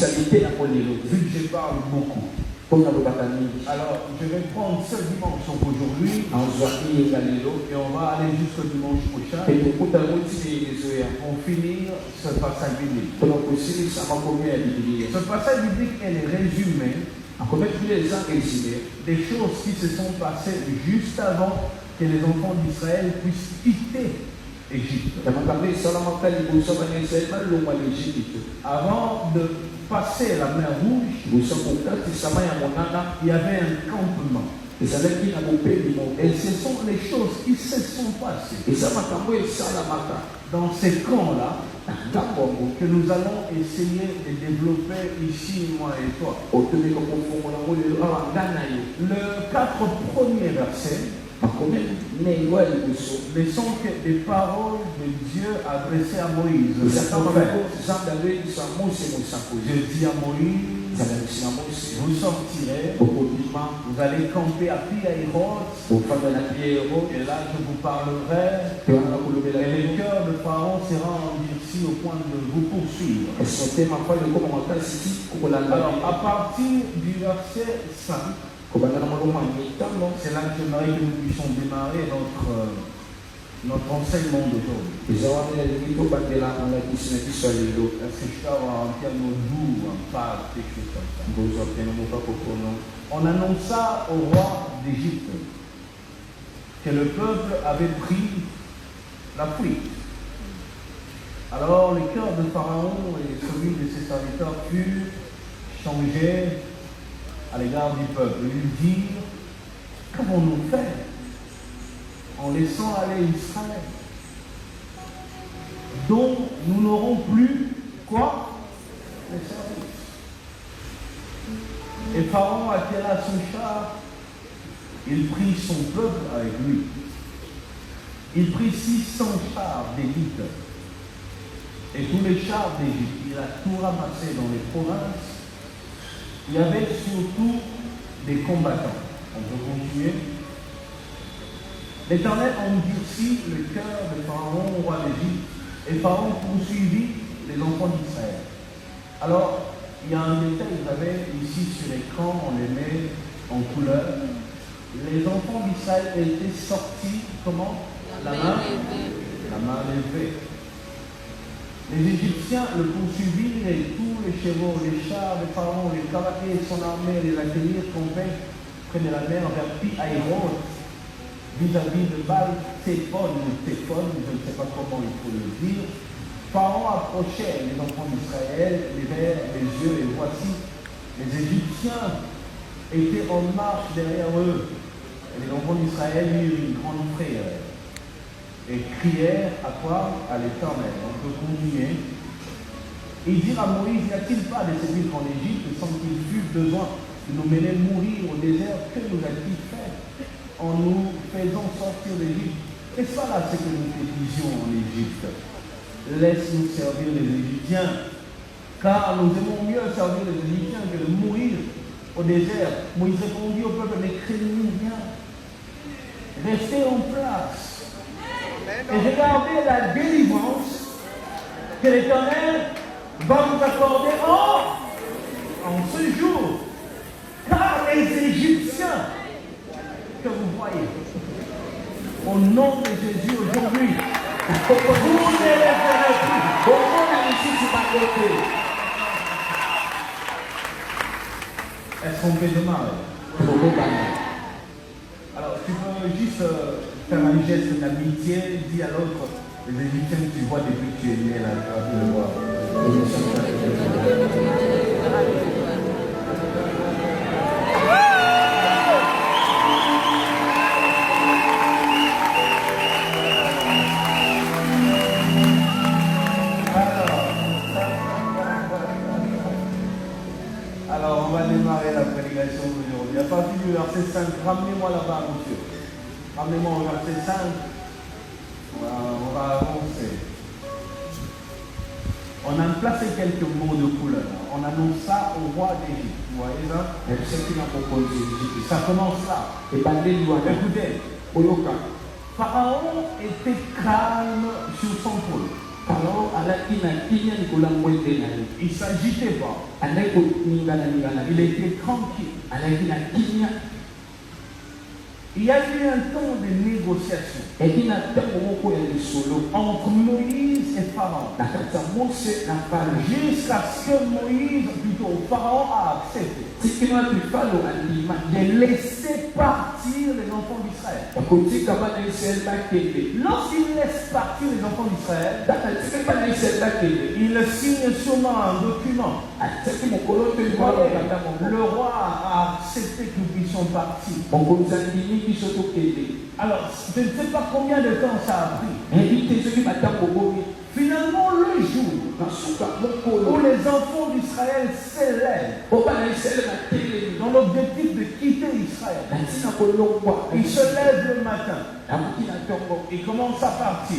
Vu que je parle beaucoup. Alors, je vais prendre ce dimanche aujourd'hui et on va aller jusqu'au dimanche prochain pour finir ce passage biblique. Ce passage biblique est le résumé des choses qui se sont passées juste avant que les enfants d'Israël puissent quitter Égypte. Avant de passer la mer Rouge, il y avait un campement. Et ce sont les choses qui se sont passées dans ces camps-là que nous allons essayer de développer ici, moi et toi. Le 4 premiers versets ne sont que des paroles de Dieu adressées à Moïse. Je dis à Moïse, vous sortirez, vous allez camper à Pi-Hahiroth, et là je vous parlerai, et le cœur de Pharaon sera endurci au point de vous poursuivre. Alors à partir du verset 5, c'est là que j'aimerais que nous puissions démarrer notre enseignement d'aujourd'hui. Est-ce que je peux avoir un piano doux, un pas, quelque chose comme ça? On annonça au roi d'Égypte que le peuple avait pris la fuite. Alors le cœur de Pharaon et celui de ses serviteurs furent changés à l'égard du peuple. Ils dirent, qu'avons-nous fait en laissant aller Israël, dont nous n'aurons plus quoi? Les services. Et Pharaon attira son char, il prit son peuple avec lui. Il prit 600 chars d'élite et tous les chars d'Égypte. Il a tout ramassé dans les provinces. Il y avait surtout des combattants. On peut continuer. L'Éternel endurcit le cœur de Pharaon, roi d'Égypte, et Pharaon poursuivit les enfants d'Israël. Alors, il y a un détail, vous avez ici sur l'écran, on les met en couleur. Les enfants d'Israël étaient sortis, comment? La main levée. Les Égyptiens le poursuivirent et tous les chevaux, les chars de Pharaon, les cavaliers et son armée les accueillirent campés près de la mer vers Pi-Hahiroth, vis-à-vis de Baal-Téphon, je ne sais pas comment il faut le dire. Pharaon approchait les enfants d'Israël, levèrent les yeux et voici, les Égyptiens étaient en marche derrière eux. Et les enfants d'Israël eurent une grande frayeur et crièrent à quoi? À l'Éternel. On peut continuer. Ils dirent à Moïse, n'y a-t-il pas de séduire en Égypte sans qu'il fût besoin de nous mener mourir au désert? Que nous a-t-il fait en nous faisant sortir d'Égypte? Et ça là, c'est que nous disions en Égypte. Laisse-nous servir les Égyptiens, car nous aimons mieux servir les Égyptiens que de mourir au désert. Moïse répondit au peuple, ne craignez rien. Restez en place. Et regardez la délivrance que l'Éternel va vous accorder en ce jour. Car les Égyptiens que vous voyez, au nom de Jésus aujourd'hui, vous ne les verrez plus. Est-ce qu'on peut démarrer? Alors, tu peux juste faire un geste d'amitié, dis à l'autre, les Égyptiens que tu vois depuis que tu es né là, tu vas le voir. Alors, on va démarrer la prédication d'aujourd'hui. À partir du verset 5, ramenez-moi là-bas, monsieur. Ramenez-moi au verset 5. On va avancer. On a placé quelques mots de couleur. On annonce ça au roi d'Égypte. Vous voyez ça? Ça commence là. Écoutez, Pharaon était calme sur son trône. Il ne s'agitait pas. Il était tranquille. Il y a eu un temps de négociation entre Moïse et Pharaon. Jusqu'à ce que Moïse, plutôt Pharaon, a accepté de laisser partir les enfants d'Israël. Lorsqu'il laisse partir les enfants d'Israël, il signe sûrement un document. Le roi a accepté que nous puissions partir. Alors, je ne sais pas combien de temps ça a pris. Finalement, le jour où les enfants d'Israël s'élèvent dans l'objectif de quitter Israël, ils se lèvent le matin. Ils commencent à partir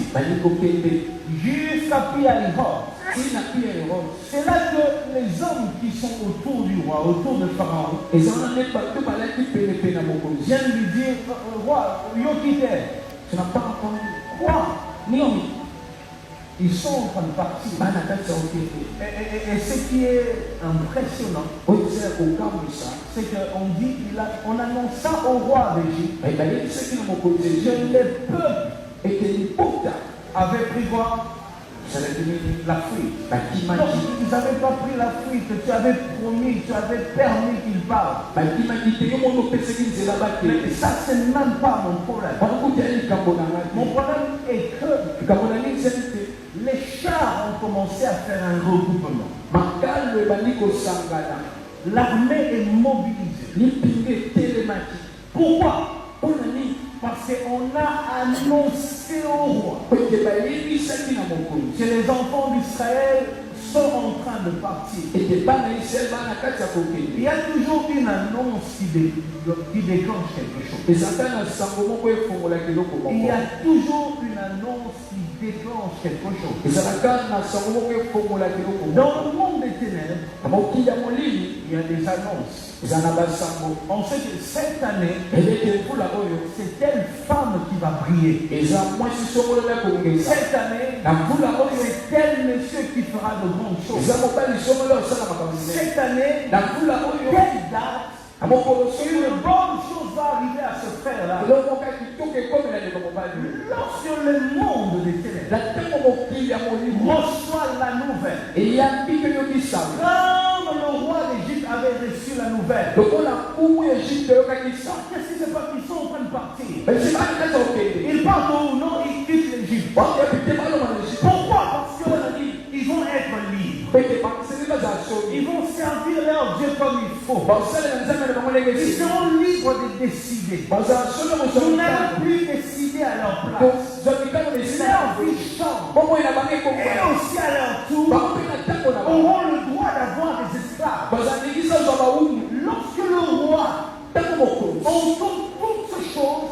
jusqu'à Pi-Hahiroth. C'est là que les hommes qui sont autour du roi, autour de Pharaon, viennent lui dire, roi, Yokite, tu n'as pas entendu quoi? Ils sont en train de partir. Et ce qui est impressionnant, c'est qu'on dit, on annonce ça au roi d'Égypte. Que les peuples avaient pris quoi? La fuite. Donc, ils n'avaient pas pris la fuite. Tu avais promis, tu avais permis qu'ils parlent. Mais ça, c'est même pas mon problème. Mon problème est que les chars ont commencé à faire un regroupement. L'armée est mobilisée. Pourquoi? Parce qu'on a annoncé au roi que les enfants d'Israël sont en train de partir. Il y a toujours une annonce qui déclenche quelque chose. Il y a toujours une annonce qui déclenche quelque chose. Dans le monde des ténèbres, il y a des annonces. On sait que cette année, c'est telle femme qui va briller. Cette année, c'est tel monsieur qui fera de grandes choses. Cette année, telle date, une bonne chose va arriver à se faire là. Lorsque le monde des ténèbres reçoit la nouvelle, comme le roi d'Égypte avait reçu la nouvelle, qu'est-ce qui se passe? Ils sont en train de partir. Ils partent où? Non, ils quittent l'Égypte. Pourquoi? Parce qu'ils vont être libres. Ils vont servir leur Dieu comme il faut. Ils seront libres de décider. Vous n'allez plus décider à leur place. Leur vie change. Et aussi à leur tour, auront le droit d'avoir des esclaves. Lorsque le roi entend toutes ces choses,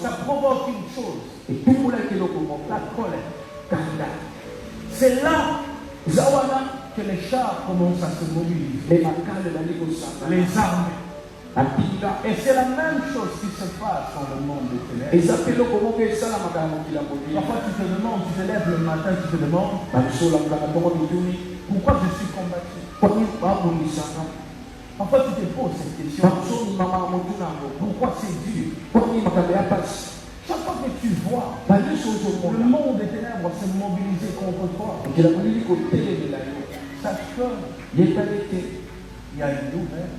ça provoque une chose, la colère. C'est là que les chars commencent à se mobiliser, les armées. Et c'est la même chose qui se passe dans le monde des ténèbres. Parfois tu te demandes, tu te lèves le matin, tu te demandes pourquoi je suis combattu. Parfois tu te poses cette question. Pourquoi c'est dur? Chaque fois que tu vois le monde des ténèbres se mobiliser contre toi, sache qu'il y a une nouvelle.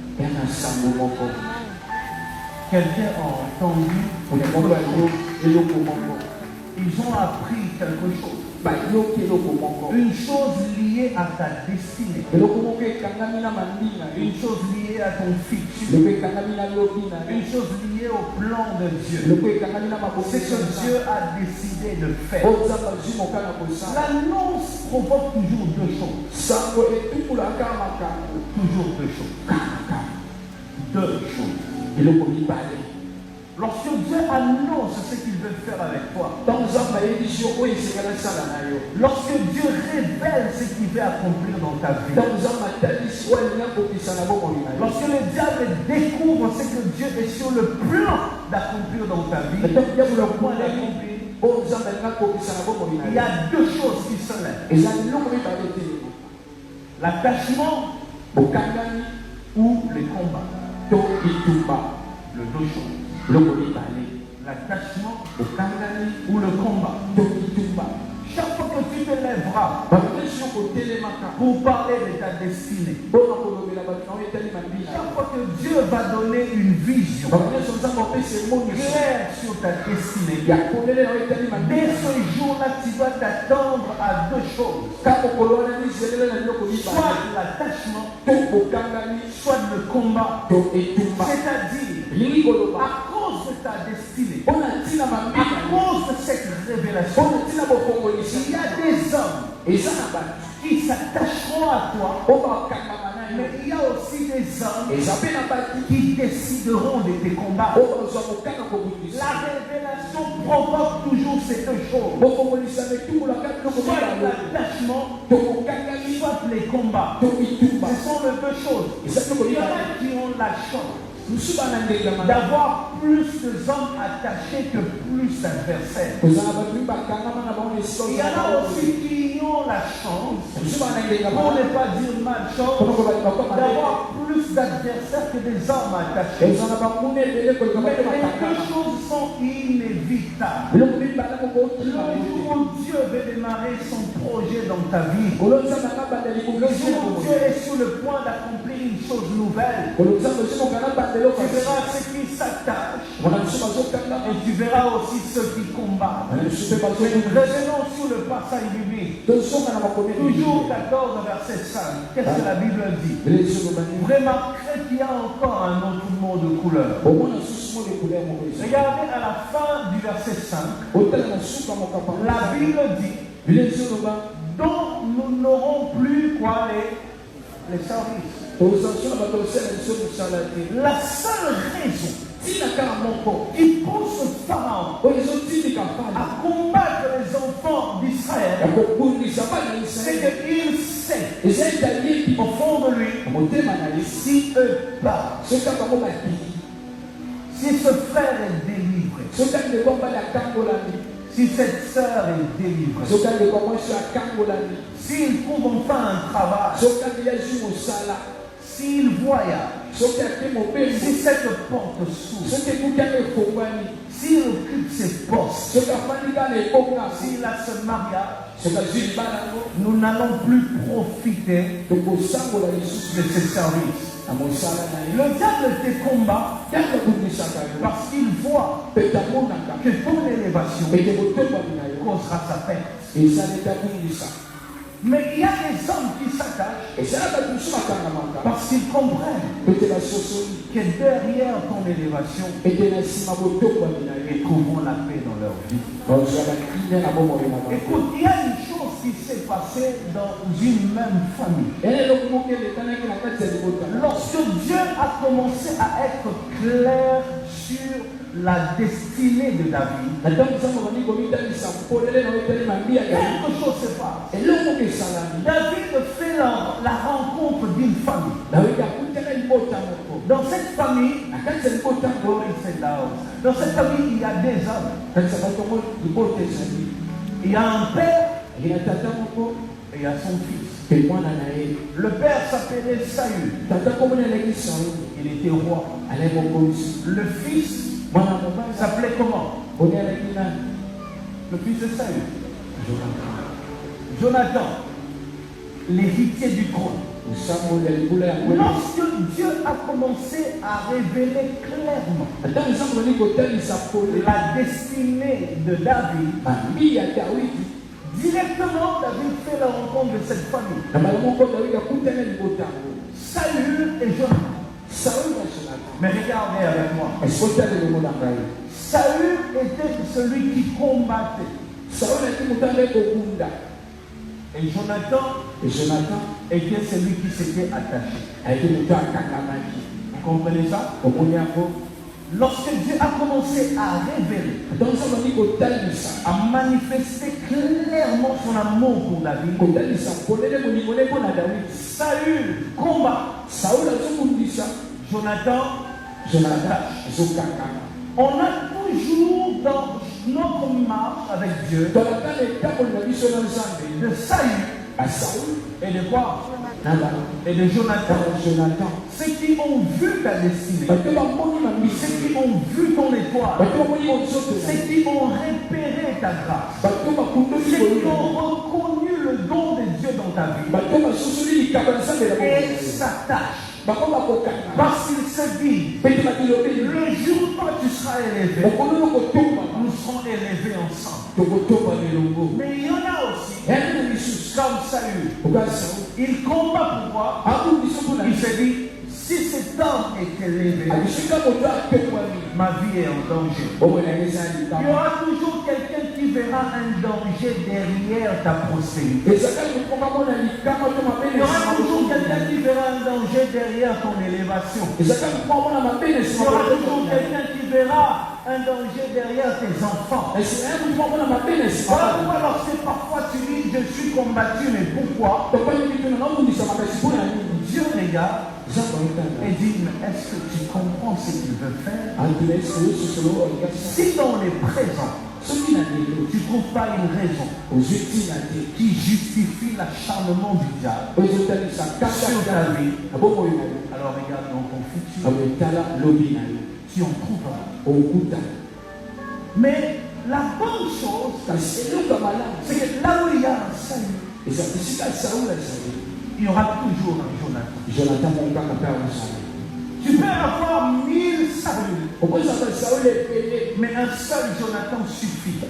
Quelqu'un a entendu ils ont appris quelque chose. Une chose liée à ta destinée. Une chose liée à ton futur. Une chose liée au plan de Dieu. C'est que Dieu a décidé de faire. L'annonce provoque toujours deux choses. Toujours deux choses. Deux choses. Lorsque Dieu annonce ce qu'il veut faire avec toi, lorsque Dieu révèle ce qu'il veut accomplir dans ta vie, lorsque le diable découvre ce que Dieu est sur le plan d'accomplir dans ta vie, le point d'accomplir, il y a deux choses qui se lèvent. L'attachement ou les combats. Le deux choses. L'attachement ou le combat. Chaque fois que tu te lèveras pour parler de ta destinée, chaque fois que Dieu va donner une vision claire sur ta destinée, dès ce jour-là, tu dois t'attendre à deux choses. Soit l'attachement, soit le combat. C'est-à-dire, à cause de ta destinée, à cause de cette révélation, il y a des hommes qui s'attacheront à toi, mais il y a aussi des hommes qui décideront de tes combats. La révélation provoque toujours ces deux choses. Soit l'attachement, soit les combats. Ce sont les deux choses. Il y en a qui ont la chance d'avoir plus de hommes attachés que plus d'adversaires. Il y en a aussi qui ont la chance, pour ne pas dire malchance, d'avoir plus d'adversaires que des hommes attachés. Mais les deux choses sont inévitables. Le jour où Dieu veut démarrer son projet dans ta vie, le jour où Dieu est sur le point d'accomplir une chose nouvelle, tu verras ceux qui s'attachent et tu verras aussi ceux qui combattent. Revenons sur le passage biblique. Toujours 14 verset 5. Qu'est-ce que la Bible dit? Vous remarquerez qu'il y a encore un autre mot de couleur. Regardez à la fin du verset 5. La Bible dit dont nous n'aurons plus quoi les services. La seule raison qui pousse Pharaon à combattre les enfants d'Israël, c'est qu'il sait au fond de lui, si eux partent, si ce frère est délivré, si cette sœur est délivrée, s'il trouve enfin un travail, s'il voyage, si cette porte s'ouvre, s'il occupe ses postes, s'il a ce mariage, nous n'allons plus profiter de ses services. Le diable te combat parce qu'il voit que ton élévation causera sa perte. Mais il y a des hommes qui s'attachent parce qu'ils comprennent que derrière ton élévation, ils trouveront la paix dans leur vie. Écoute, il y a une chose qui s'est passée dans une même famille. Lorsque Dieu a commencé à être clair sur la destinée de David, quelque chose se passe. David fait la rencontre d'une famille. Dans cette famille, il y a des hommes. Il y a un père et il y a son fils. Le père s'appelait Saül. Il était roi. Le fils s'appelait comment? Le fils de Saül. Jonathan, l'héritier du trône. Lorsque Dieu a commencé à révéler clairement la destinée de David, directement David fait la rencontre de cette famille. Saül et Jonathan. Mais regardez avec moi. Saül était celui qui combattait. Et Jonathan était celui qui s'était attaché. Vous comprenez ça? Lorsque Dieu a commencé à révéler, à manifester clairement son amour pour David, Saül combat, Jonathan. On a toujours dans notre marche avec Dieu, de Saül et de quoi? Et de Jonathan. Ceux qui ont vu ta destinée, ceux qui ont vu ton étoile, ceux qui ont repéré ta grâce, ceux qui ont reconnu le don de Dieu dans ta vie et s'attachent. Parce qu'il se dit, le jour où toi tu seras élevé, nous serons élevés ensemble. Mais il y en a aussi, comme Saül, il combat pour moi. Il se dit, si cet homme est élevé, ma vie est en danger. Il y aura toujours quelqu'un qui verra un danger derrière ta prospérité. Il y aura toujours quelqu'un qui verra un danger derrière ton élévation. Il y aura toujours quelqu'un qui verra un danger derrière tes enfants. Voilà pourquoi lorsque parfois tu dis je suis combattu, mais pourquoi? Dieu regarde et dit, mais est-ce que tu comprends ce qu'il veut faire? Si dans les présents, tu ne trouves pas une raison qui justifie l'acharnement du diable sur ta vie, alors regarde dans ton futur, tu en trouveras. Mais la bonne chose, c'est que là où il y a un salut, il y aura toujours un Jonathan. Tu peux avoir 1000 saluts, mais un seul Jonathan suffit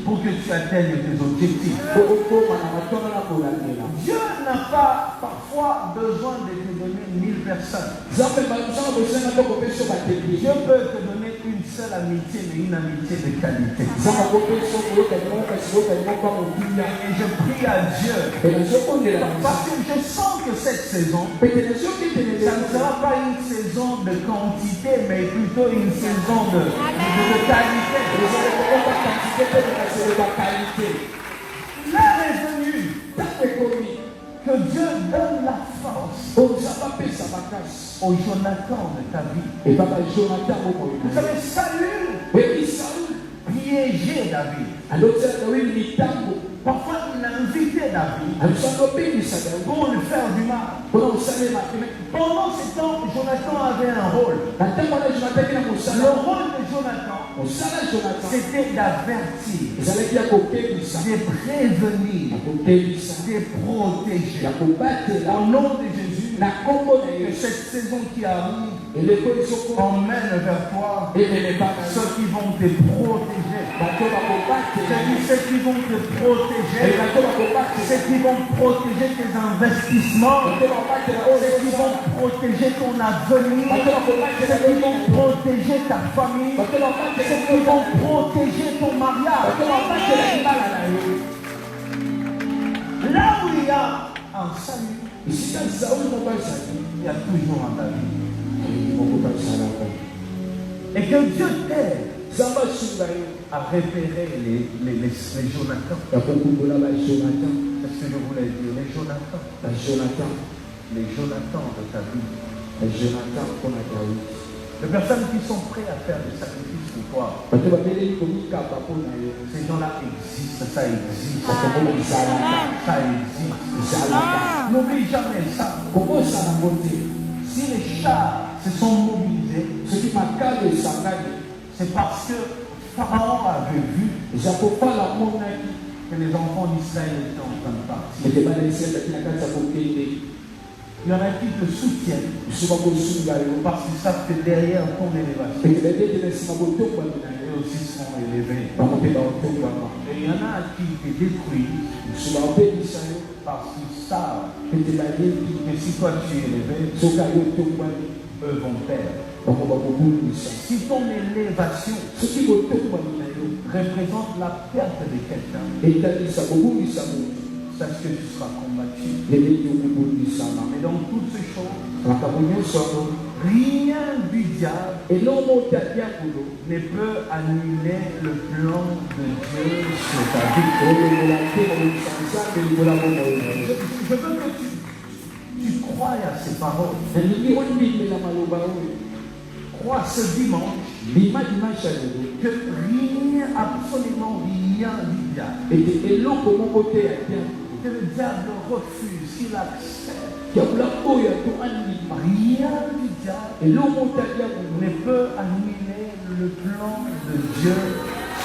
pour que tu atteignes tes objectifs. Dieu n'a pas parfois besoin de te donner 1000 personnes. Dieu peut te donner une seule amitié, mais une amitié de qualité. Et je prie à Dieu, parce que je sens que cette saison, ça ne sera pas une saison de quantité, mais plutôt une saison de qualité. L'heure est venue que Dieu donne la force au Jonathan de ta vie. Vous savez, Saül piégeait David. Parfois, il a invité David pour lui faire du mal. Pendant ce temps, Jonathan avait un rôle. Le rôle de Jonathan, c'était d'avertir, de prévenir, de protéger. Au nom de Jésus, que cette saison qui arrive emmène vers toi ceux qui vont te protéger. Ceux qui vont te protéger, ceux qui vont protéger tes investissements, ceux qui vont protéger ton avenir, ceux qui vont protéger ta famille, ceux qui vont protéger ton mariage. Là où il y a un salut, il y a toujours un David. Et que Dieu t'aide à repérer les Jonathan. Qu'est-ce que je voulais dire? Les Jonathan. Les Jonathan de ta vie. Les personnes qui sont prêtes à faire des sacrifices pour toi. Ces gens-là existent, ça existe. Ça existe. N'oublie jamais ça. Si les chars se sont mobilisés, c'est parce que Pharaon avait vu que les enfants d'Israël étaient en train de partir. Il y en a qui te soutiennent parce qu'ils savent que derrière ton élévation, ils aussi seront élevés. Et il y en a qui te détruisent parce qu'ils savent que si toi tu es élevé, eux vont perdre. Si ton élévation représente la perte de quelqu'un, sache que tu seras combattu. Mais dans toutes ces choses, rien du diable ne peut annuler le plan de Dieu sur ta vie. Je veux que tu crois à ces paroles. Crois ce dimanche que rien, absolument rien du diable, que le diable refuse, qu'il accepte. Rien du diable ne peut annuler le plan de Dieu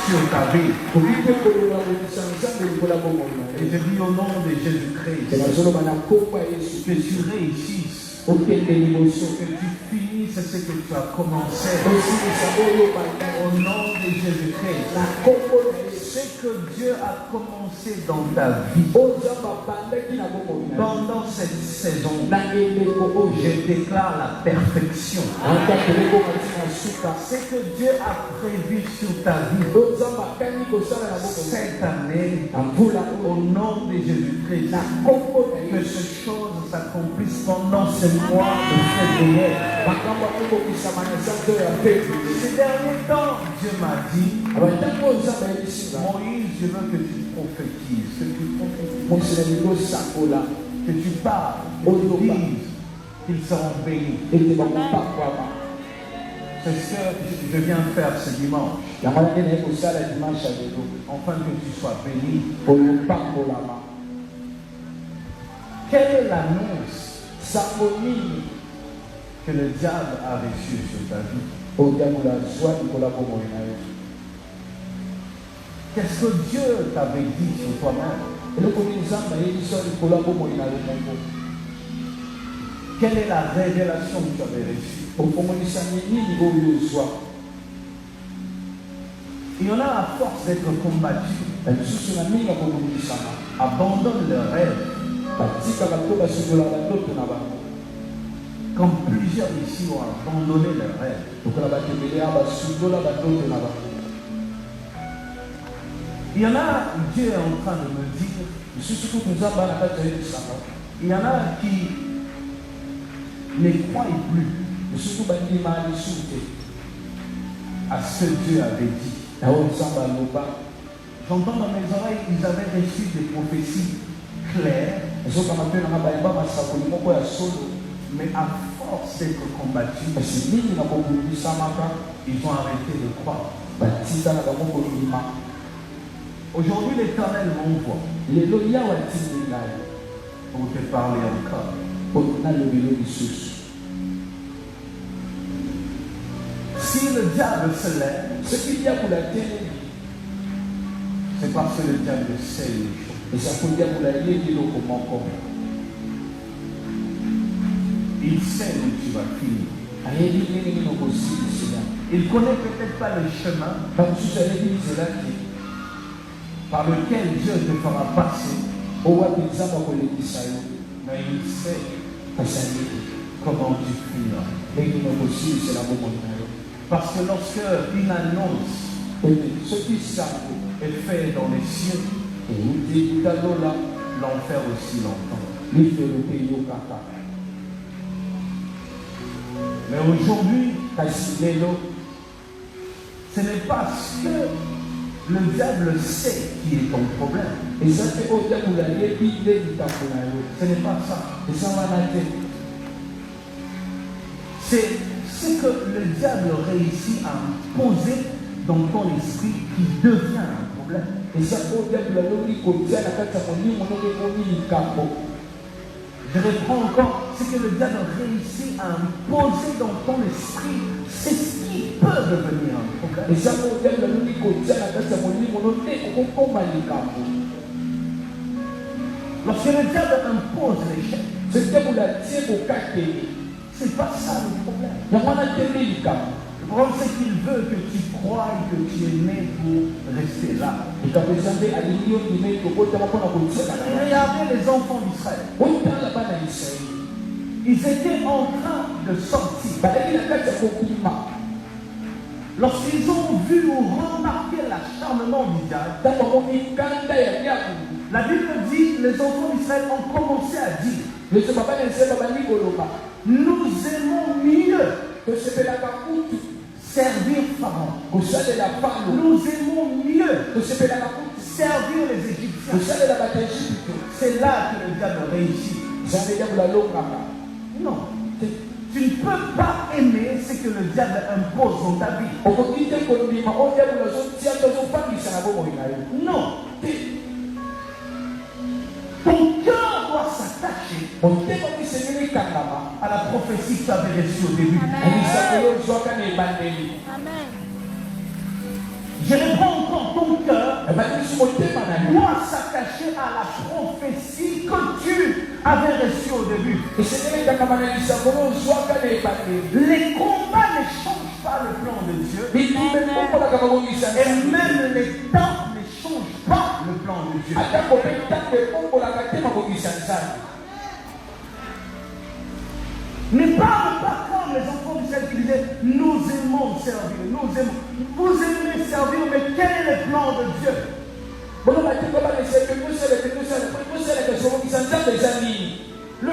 sur ta vie. Et je dis au nom de Jésus-Christ que tu réussisses, que tu finisses ce que tu as commencé. Au nom de Jésus-Christ, ce que Dieu a commencé dans ta vie pendant cette saison, je déclare la perfection. Ce que Dieu a prévu sur ta vie cette année, au nom de Jésus-Christ, que ces choses s'accomplissent pendant ce mois de février. Ces derniers temps, Dieu m'a dit, Moïse, je veux que tu prophétises, que tu parles, que tu dises qu'ils seront bénis. C'est ce que je viens faire ce dimanche, afin que tu sois béni. Quelle est l'annonce que le diable a reçue sur ta vie? Qu'est-ce que Dieu t'avait dit sur toi-même? Quelle est la révélation que tu avais reçue? Il y en a à force d'être combattus, abandonnent leurs rêves. Comme plusieurs ici ont abandonné leurs rêves. Il y en a, Dieu est en train de me dire, il y en a qui ne croient plus à ce que Dieu avait dit. J'entends dans mes oreilles, ils avaient reçu des prophéties claires, mais à force d'être combattus, ils ont arrêté de croire. Aujourd'hui, l'Éternel m'envoie pour te parler encore. Si le diable se lève, c'est parce que le diable sait les choses. Il sait où tu vas finir. Il connaît peut-être pas le chemin par lequel Dieu te fera passer, mais il sait comment tu finiras. Parce que lorsque une annonce est faite dans les cieux, l'enfer aussi l'entend. Mais aujourd'hui, ce n'est pas ce que le diable sait qui est ton problème. Ce n'est pas ça. C'est ce que le diable réussit à poser dans ton esprit qui devient un problème. Je reprends encore, ce que le diable réussit à imposer dans ton esprit, c'est ce qui peut devenir un problème. Lorsque le diable impose l'échec, c'est pas ça le problème. Le problème, c'est qu'il veut que tu crois que tu es né pour rester là. Regardez les enfants d'Israël. Ils étaient en train de sortir. Lorsqu'ils ont vu ou remarqué l'acharnement du diable, la Bible dit, les enfants d'Israël ont commencé à dire, nous aimons mieux servir Pharaon. Nous aimons mieux servir les Égyptiens. C'est là que le diable réussit. Non. Tu ne peux pas aimer ce que le diable impose dans ta vie. Non. Ton cœur doit s'attacher à la prophétie que tu avais reçue au début. Amen. Je reprends encore, ton cœur doit s'attacher à la prophétie que tu avais reçue au début. Les combats ne changent pas le plan de Dieu. Et même les temps ne changent pas le plan de Dieu. Ne parle pas comme les enfants d'Israël qui disaient nous aimons servir, nous aimons. Vous aimez servir, mais quel est le plan de Dieu? Le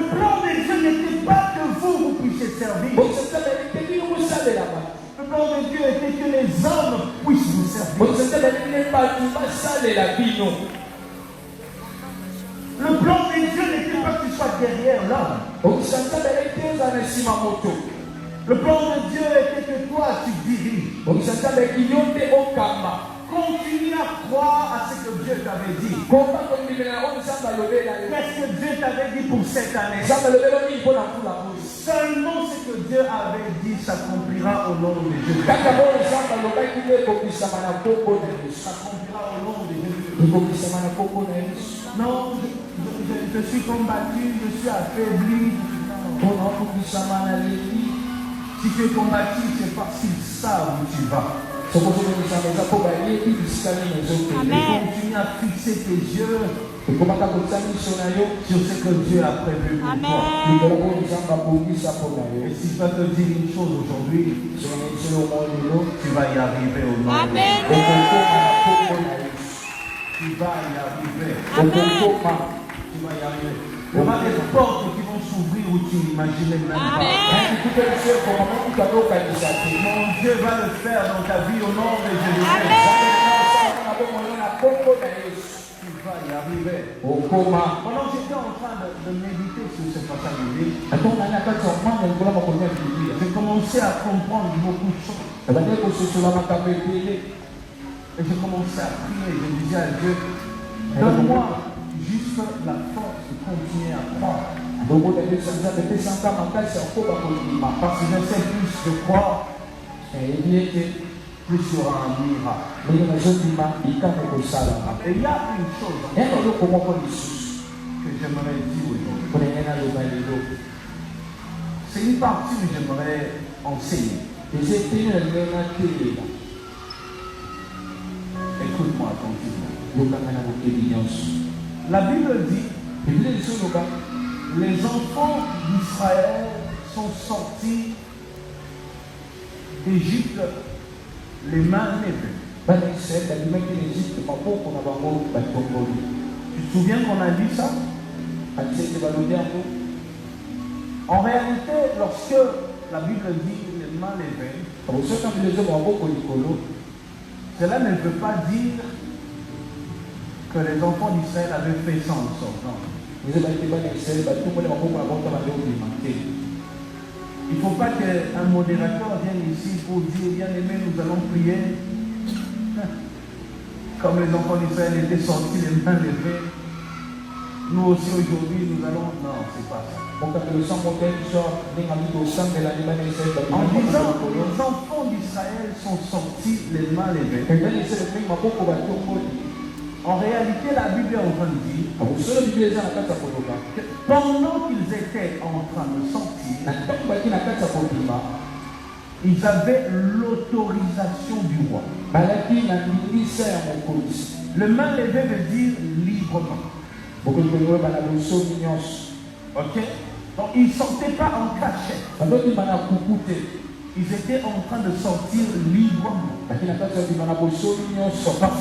plan de Dieu n'était pas que vous puissiez servir. Le plan de Dieu était que les hommes puissent vous servir. Le plan de Dieu n'était pas que tu sois derrière l'homme. Le plan de Dieu était que toi tu diriges. Continue à croire à ce que Dieu t'avait dit. Qu'est-ce que Dieu t'avait dit pour cette année? Seulement ce que Dieu avait dit s'accomplira au nom de Jésus. S'accomplira au nom de Jésus. Non, je suis combattu, je suis affaibli. Si tu es combattu, c'est parce qu'ils savent où tu vas. Amen. Continue à fixer tes yeux sur ce que Dieu a prévu pour toi. Et si je dois te dire une chose aujourd'hui, tu vas y arriver au nom de Jésus. Tu vas y arriver. Tu vas y arriver. Il y aura des portes qui vont s'ouvrir où tu n'imaginais même pas. Mon Dieu va le faire dans ta vie au nom de Jésus. Tu vas y arriver. Pendant que j'étais en train de méditer sur ce passage biblique, j'ai commencé à comprendre beaucoup de choses. Et j'ai commencé à prier. Je disais à Dieu, donne-moi juste la force de continuer à croire. Parce que je sais plus je crois, plus il y aura un miracle. Et il y a une chose que j'aimerais dire aujourd'hui. C'est une partie que j'aimerais enseigner. Écoute-moi attentivement. La Bible dit, les enfants d'Israël sont sortis d'Égypte les mains levées. Tu te souviens qu'on a dit ça? En réalité, lorsque la Bible dit les mains levées, cela ne veut pas dire que les enfants d'Israël avaient fait ça en sortant. Il ne faut pas qu'un modérateur vienne ici pour dire, bien aimé, nous allons prier. Comme les enfants d'Israël étaient sortis les mains levées, nous aussi aujourd'hui nous allons. Non, c'est pas ça. En disant que les enfants d'Israël sont sortis les mains levées, en réalité, la Bible est en train de dire que pendant qu'ils étaient en train de sortir, ils avaient l'autorisation du roi. Le main levé veut dire librement. Ok? Donc ils ne sortaient pas en cachette. Ils étaient en train de sortir librement. Parce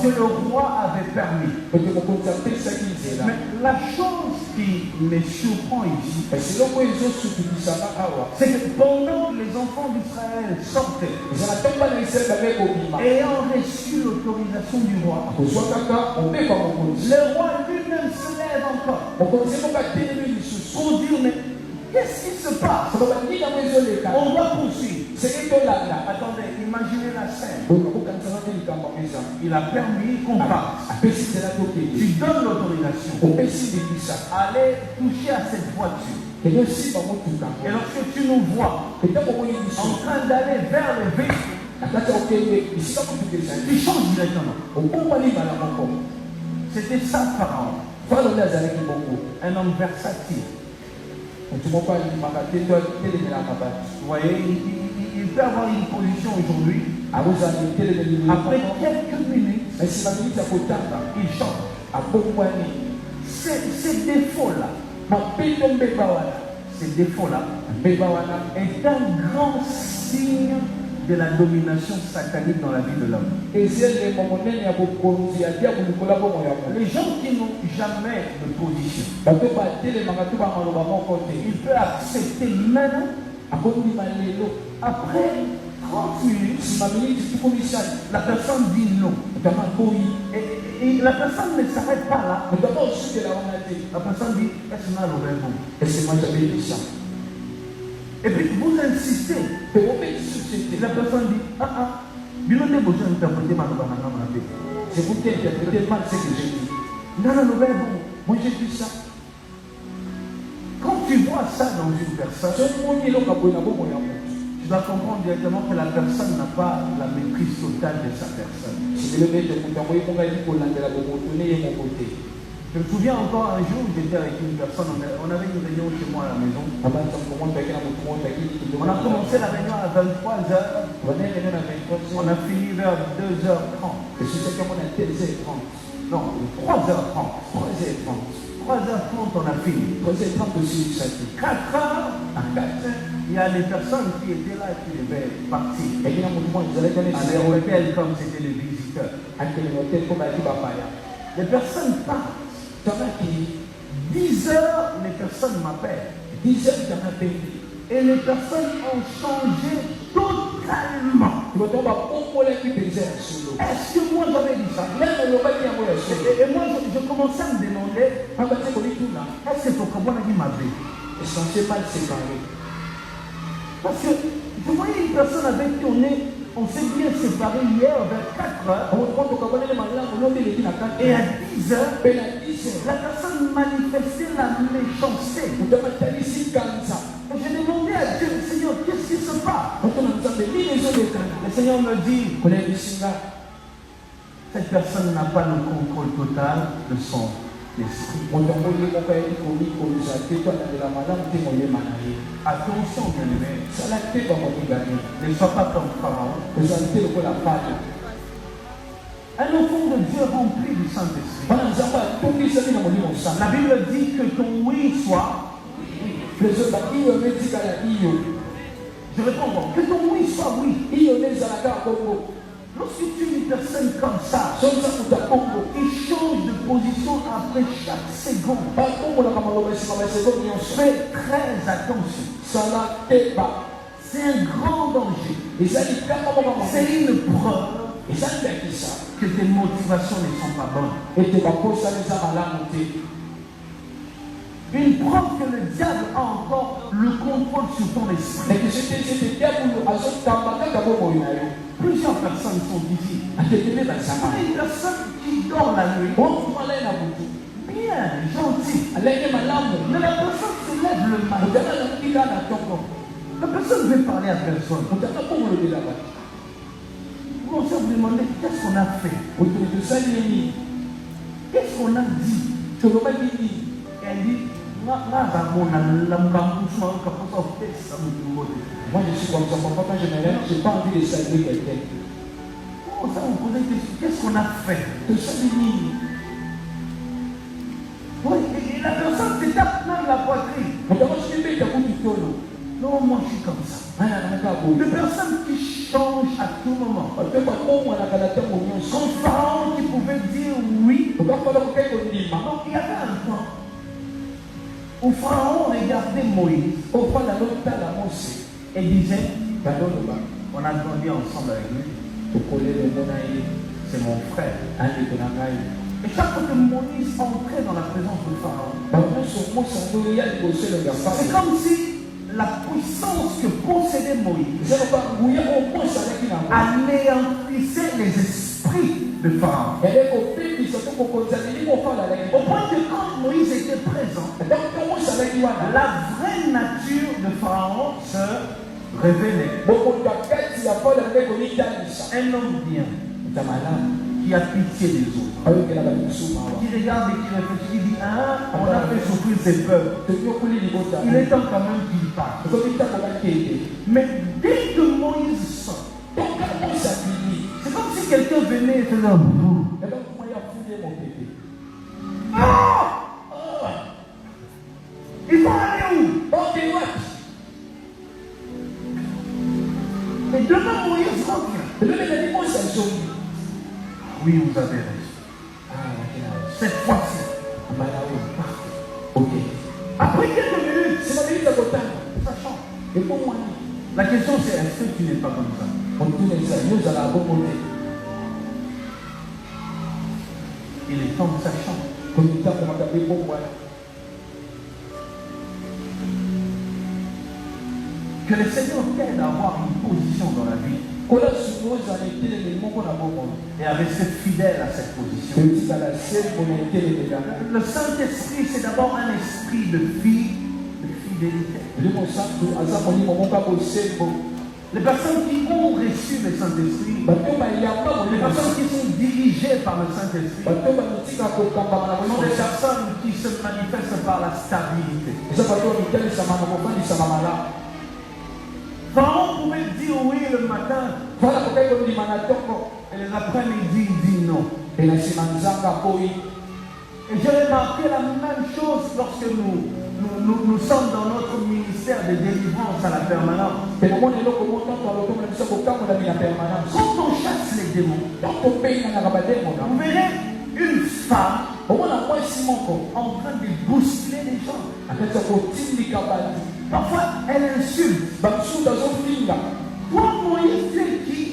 que le roi avait permis. Mais la chose qui me surprend ici, c'est que pendant que les enfants d'Israël sortaient, ayant reçu l'autorisation du roi, le roi lui-même se lève encore pour dire, mais Qu'est-ce qui se passe? On va poursuivre. Attendez, imaginez la scène. Il a permis qu'on passe. Tu donnes l'autorisation. Allez toucher à cette voiture. Et lorsque tu nous vois en train d'aller vers le véhicule, tu changes directement. C'était ça, Pharaon. Un homme versatile. Vous voyez, il peut avoir une position aujourd'hui. Après quelques minutes, il change. Ces défauts-là, est un grand signe de la domination satanique dans la vie de l'homme. Les gens qui n'ont jamais de position, il peut accepter même après 30 minutes, la personne dit non. Et la personne ne s'arrête pas là. La personne dit, est-ce que moi j'avais dit ça? Et puis vous insistez. La personne dit, je vous t'ai interprété mal ce que j'ai dit. Non, moi j'ai dit ça. Quand tu vois ça dans une personne, tu dois comprendre directement que la personne n'a pas la maîtrise totale de sa personne. Je me souviens encore un jour où j'étais avec une personne, on avait une réunion chez moi à la maison. On a commencé la réunion à 23h, on a fini vers 2h30. Non, 3h30. 3h30 on a fini. 4h, il y a des personnes qui étaient là qui devaient partir. À l'hôtel comme c'était les visiteurs. Les personnes partent. 10 heures, les personnes m'appellent. 10 heures, et les personnes ont changé totalement. Est-ce que moi j'avais dit ça? Et moi je commençais à me demander, est-ce que pour comment on a dit ma vie? Parce que je voyais une personne avec qui on s'est bien séparés hier vers 4 heures. Et à 10 heures, la personne manifestait la méchanceté. Et j'ai demandé à Dieu, Seigneur, qu'est-ce qui se passe? Le Seigneur me dit, cette personne n'a pas le contrôle total de son esprit. Attention, bien-aimé. Ne sois pas comme Pharaon. Un enfant de Dieu rempli du Saint-Esprit. La Bible dit que ton oui soit. Je réponds encore. Que ton oui soit oui. Lorsque tu es une personne comme ça, il change de position après chaque seconde. Fais très attention. C'est un grand danger. C'est une preuve que tes motivations ne sont pas bonnes. Une preuve que le diable a encore le contrôle sur ton esprit. Plusieurs personnes sont ici. Une personne qui dort la nuit, bien, gentil. Mais la personne se lève le matin. La personne veut parler à personne. Vous commencez à vous demander qu'est-ce qu'on a fait. Qu'est-ce qu'on a dit. Elle dit, moi je suis comme ça, quand je me lève, je n'ai pas envie de saluer quelqu'un. Oh, ça vous pose une question, qu'est-ce qu'on a fait? Oui, et la personne se tape même la poitrine. Non, moi je suis comme ça. Des personnes qui changent à tout moment. Quand Pharaon qui pouvait dire oui, donc il y avait un temps où Pharaon regardait Moïse et disait, on a grandi ensemble avec lui, c'est mon frère. Et chaque fois que Moïse entrait dans la présence de Pharaon, c'est comme si la puissance que possédait Moïse anéantissait les esprits de Pharaon. Au point que quand Moïse était présent, la vraie nature de Pharaon se révélait. Un homme bien, qui a pitié des autres, qui regarde et qui réfléchit, qui dit, ah, on a fait souffrir ces peuples, il est temps quand même qu'il parte. Mais dès que Moïse sort, c'est comme si quelqu'un venait et faisait un bout. Ah! Il faut aller où? Et demain Moïse revient. Oui, vous avez raison. Cette fois-ci. Ok. Après quelques minutes, ça change. La question c'est, est-ce que tu n'es pas comme ça? Il est temps que ça change. Que le Seigneur t'aide à avoir une position dans la vie et à rester fidèle à cette position. Le Saint-Esprit, c'est d'abord un esprit de fidélité. Les personnes qui ont reçu le Saint-Esprit, les personnes qui sont dirigées par le Saint-Esprit, sont des personnes qui se manifestent par la stabilité. Pharaon pouvait dire oui le matin, et les après-midi il dit non. Et j'ai remarqué la même chose lorsque nous sommes dans notre ministère de délivrance à la permanence. Quand on chasse les démons, vous verrez une femme en train de bousculer les gens. Parfois, elle insulte. Toi, Moïse, tu es qui?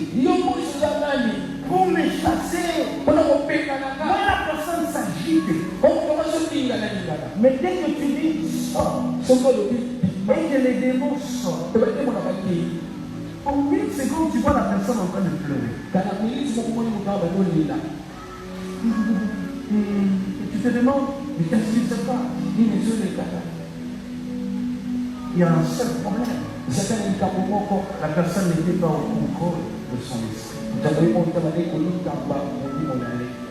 Pour me chasser. Moi, la personne s'agite. Mais dès que tu dis sors, et que les démons sortent, en 1 secondes, tu vois la personne en train de pleurer. Et tu te demandes, mais qu'est-ce qui se passe? Il y a un seul problème. La personne n'était pas au contrôle de son esprit.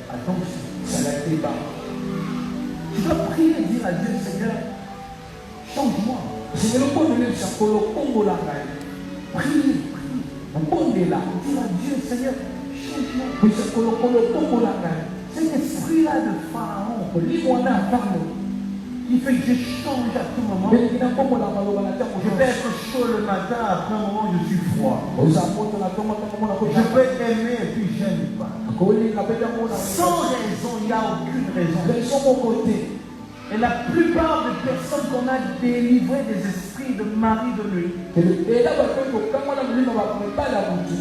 Attention, ça l'a été pas. Tu dois prier et dire à Dieu, Seigneur, change-moi. Prie. Dire à Dieu, Seigneur, change-moi. Cet esprit-là de Pharaon, qui fait que je change à tout moment. Je vais être chaud le matin, après un moment je suis froid. Je peux aimer et puis j'aime pas. Sans raison, il n'y a aucune raison. Et la plupart des personnes qu'on a délivrées des esprits de mari de nuit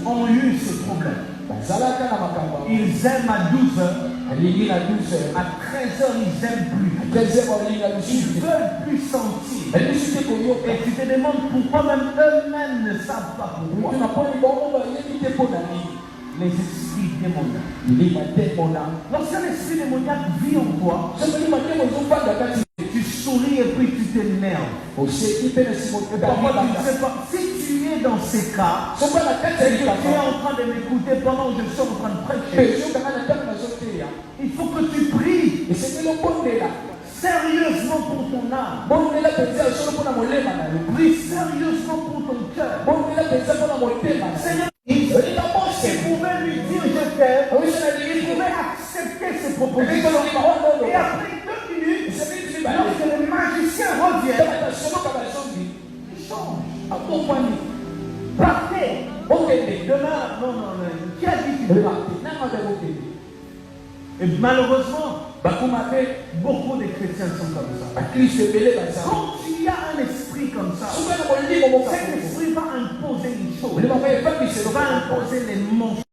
ont eu ce problème. Ils aiment à 12h. À 13h, ils n'aiment plus. Ils ne veulent plus sentir. Et tu te demandes pourquoi même eux-mêmes ne savent pas pourquoi. Les esprits démoniaques. Lorsqu'un esprit démoniaque vit en toi, tu souris et puis tu t'énerves. Et parfois tu ne sais pas. Si tu es dans ces cas, c'est que tu es en train de m'écouter pendant que je suis en train de prêcher. Il faut que tu pries sérieusement pour ton âme. Prie sérieusement pour ton cœur. Seigneur, il pouvait lui dire je t'aime. Il pouvait accepter ses propositions. Et après 2 minutes, lorsque le magicien revient, il change. Partez. Demain, non, qui a dit qu'il est parti? Et malheureusement, beaucoup de chrétiens sont comme ça. Quand il y a un esprit comme ça, cet esprit va imposer une chose. Il va imposer les mensonges.